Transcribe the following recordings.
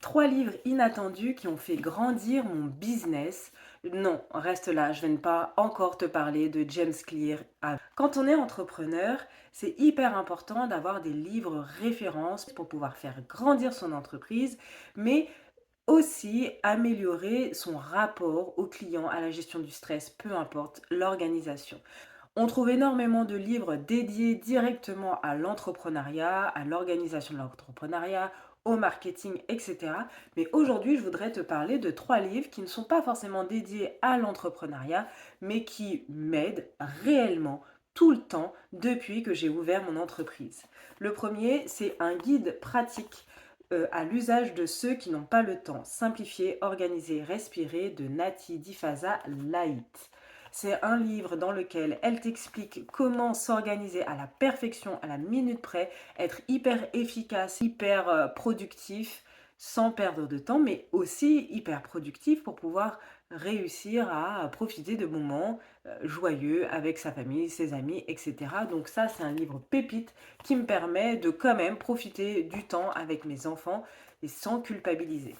3 livres inattendus qui ont fait grandir mon business. Non, reste là, je ne vais pas encore te parler de James Clear. Quand on est entrepreneur, c'est hyper important d'avoir des livres références pour pouvoir faire grandir son entreprise, mais aussi améliorer son rapport au client, à la gestion du stress, peu importe l'organisation. On trouve énormément de livres dédiés directement à l'entrepreneuriat, à l'organisation de l'entrepreneuriat, au marketing, etc. Mais aujourd'hui, je voudrais te parler de 3 livres qui ne sont pas forcément dédiés à l'entrepreneuriat, mais qui m'aident réellement tout le temps depuis que j'ai ouvert mon entreprise. Le premier, c'est un guide pratique à l'usage de ceux qui n'ont pas le temps. Simplifier, organiser, respirer de Nati Difaza Light. C'est un livre dans lequel elle t'explique comment s'organiser à la perfection, à la minute près, être hyper efficace, hyper productif, sans perdre de temps, mais aussi hyper productif pour pouvoir réussir à profiter de moments joyeux avec sa famille, ses amis, etc. Donc ça, c'est un livre pépite qui me permet de quand même profiter du temps avec mes enfants et sans culpabiliser.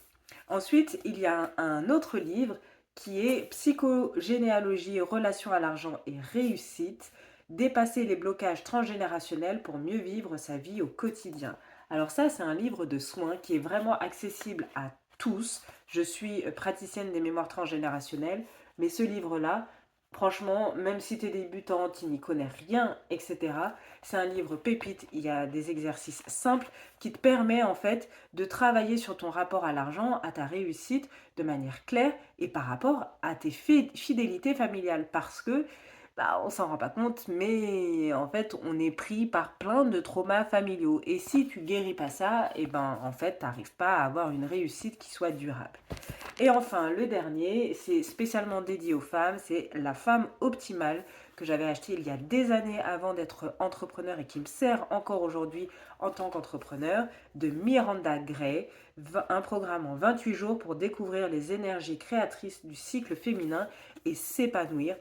Ensuite, il y a un autre livre qui est Psychogénéalogie, relation à l'argent et réussite, dépasser les blocages transgénérationnels pour mieux vivre sa vie au quotidien. Alors ça, c'est un livre de soins qui est vraiment accessible à tous. Je suis praticienne des mémoires transgénérationnelles, mais ce livre-là, franchement, même si tu es débutante, tu n'y connais rien, etc., c'est un livre pépite. Il y a des exercices simples qui te permettent en fait de travailler sur ton rapport à l'argent, à ta réussite de manière claire et par rapport à tes fidélités familiales. Parce que on s'en rend pas compte, mais en fait, on est pris par plein de traumas familiaux. Et si tu guéris pas ça, et ben en fait, tu n'arrives pas à avoir une réussite qui soit durable. Et enfin, le dernier, c'est spécialement dédié aux femmes, c'est La femme optimale que j'avais acheté il y a des années avant d'être entrepreneur et qui me sert encore aujourd'hui en tant qu'entrepreneur, de Miranda Gray, un programme en 28 jours pour découvrir les énergies créatrices du cycle féminin et s'épanouir.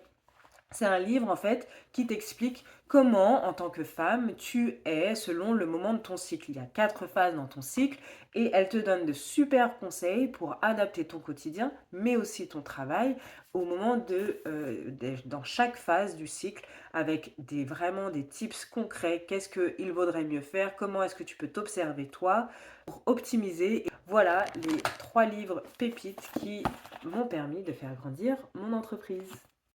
C'est un livre en fait qui t'explique comment en tant que femme tu es selon le moment de ton cycle. Il y a 4 phases dans ton cycle et elle te donne de super conseils pour adapter ton quotidien mais aussi ton travail au moment dans chaque phase du cycle avec vraiment des tips concrets. Qu'est-ce qu'il vaudrait mieux faire? Comment est-ce que tu peux t'observer toi pour optimiser? Voilà les 3 livres pépites qui m'ont permis de faire grandir mon entreprise.